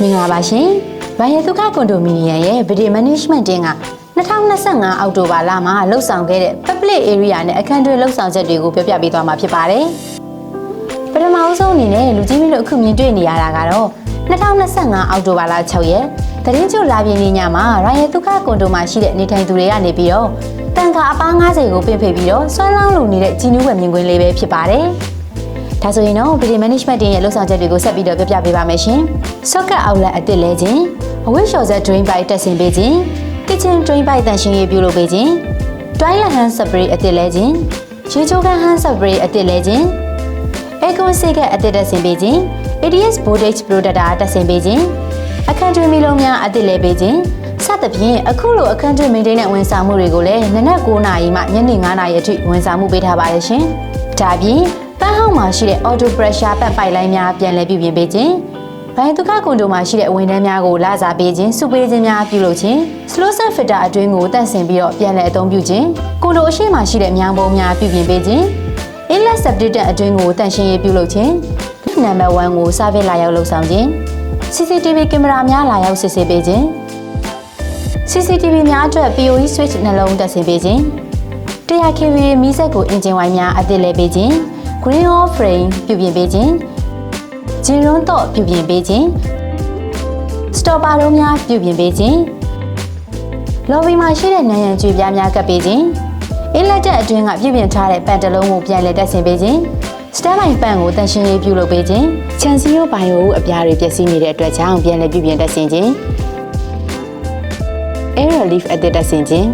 မင်္ဂလာပါရှင်။ဗိုင်ယတုခကွန်ဒိုမီနီယံရဲ့ Building Management တင်က2025အောက်တိုဘာလမှာလှုပ်ဆောင်ခဲ့တဲ့ Public Area နဲ့အခန်းတွဲလှုပ်ဆောင်ချက်တွေကိုပြောပြပေးသွားမှာဖြစ်ပါတယ်။ပထမဆုံးအနေနဲ့လူကြီးမင်းတို့အခုမြင်တွေ့နေရတာကတော့2025အောက်တိုဘာလ6ရက်သတင်းချုပ်လာပြင်းနေညမှာရိုင်ယတုခကွန်ဒိုမှာရှိတဲ့နေထိုင်သူတွေကနေပြီးတော့တန်ခါအပား90ကိုပြင်ဖိပြီးတော့ဆွမ်းလောင်းလုံနေတဲ့ကြီးနူးဝယ်မြင်ကွင်းလေးပဲဖြစ်ပါတယ်။ဒါဆိုရင်တော့ Building Management တင်ရဲ့လှုပ်ဆောင်ချက်တွေကိုဆက်ပြီးတော့ပြပြပေးပါမယ်ရှင်။ Socket Outlet အသစ်လဲခြင်းအဝတ်လျှော်ဆက် Drain Pipe တက်ဆင်ပေးခြင်း Kitchen Drain Pipe တန်ရှင်းရေးပြုလုပ်ပေးခြင်း Toilet Hand Spray အသစ်လဲခြင်းရေချိုးခန်း Hand Spray အသစ်လဲခြင်း Aircon ဆေးကပ်အသစ်တက်ဆင်ပေးခြင်း ADS Voltage Protector တက်ဆင်ပေးခြင်းအခန်းတွင်းမီလုံးများအသစ်လဲပေးခြင်းစသဖြင့်အခုလိုအခန်းတွင်း maintenance ဝန်ဆောင်မှုတွေကိုလည်းနနက်9:00နာရီမှညနေ9:00နာရီအထိဝန်ဆောင်မှုပေးထားပါတယ်ရှင်။ဒါပြင်ပန်းဟောင်းမှာရှိတဲ့ auto pressure ပတ်ပိုက်လိုင်းများပြန်လည်ပြုပြင်ပေးခြင်းဘိုင်တုခကွန်ဒိုမှာရှိတဲ့ဝန်ထမ်းများကိုလစာပေးခြင်းစုပေးခြင်းများပြုလုပ်ခြင်း slow set filter အတွင်းကိုတန့်စင်ပြီးတော့ပြန်လည်အသုံးပြုခြင်းကွန်ဒိုအရှိမှာရှိတဲ့မြောင်းပုံးများပြုပြင်ပေးခြင်း inlet septic tank အတွင်းကိုတန့်ရှင်းရေးပြုလုပ်ခြင်း number 1ကို service လာရောက်လုပ်ဆောင်ခြင်း CCTV ကင်မရာများလာရောက်စစ်ဆေးပေးခြင်း CCTV များအတွက် PoE switch နှလုံးတက်ဆင်ပေးခြင်း100 kV မီးစက်ကိုအင်ဂျင်ဝိုင်းများအသစ်လဲပေးခြင်း Green Off Frame ပြုပြင်ပေးခြင်းဂျင်ရွန်းတော့ပြုပြင်ပေးခြင်းစတော့ပါတို့များပြုပြင်ပေးခြင်းလော်ဘီမှာရှိတဲ့နံရံကြွေပြားများကပ်ပေးခြင်းအင်းလက်တက်အတွင်းကပြုပြင်ထားတဲ့ပန်တလုံးကိုပြန်လည်တက်ဆင်ပေးခြင်းစတန်ဘိုင်ပန်ကိုတန်ရှင်းရေးပြုလုပ်ပေးခြင်းချန်စီယိုဘိုင်ယိုအပြားတွေပျက်စီးနေတဲ့အတွက်ကြောင့်ပြန်လည်ပြုပြင်တက်ဆင်ခြင်း Air Relief အသစ်တက်ဆင်ခြင်း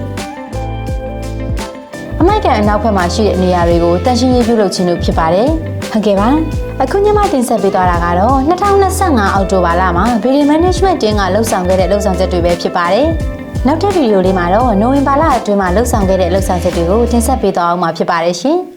အမိုက်ကန်အနောက်ဘက်မှာရှိတဲ့နေရာတွေကိုတန်ရှင်းရေးပြုလုပ်ခြင်းတို့ဖြစ်ပါတယ်။ဟုတ်ကဲ့ပါ။အခုညမတင်ဆက်ပေးသွားတာကတော့2025အောက်တိုဘာလမှာ Building Management တင်ကလှုပ်ဆောင်ခဲ့တဲ့လှုပ်ဆောင်ချက်တွေပဲဖြစ်ပါတယ်။နောက်ထပ်ဗီဒီယိုလေးမှာတော့နိုဝင်ဘာလအတွင်းမှာလှုပ်ဆောင်ခဲ့တဲ့လှုပ်ဆောင်ချက်တွေကိုတင်ဆက်ပေးသွားအောင်မှာဖြစ်ပါတယ်ရှင်။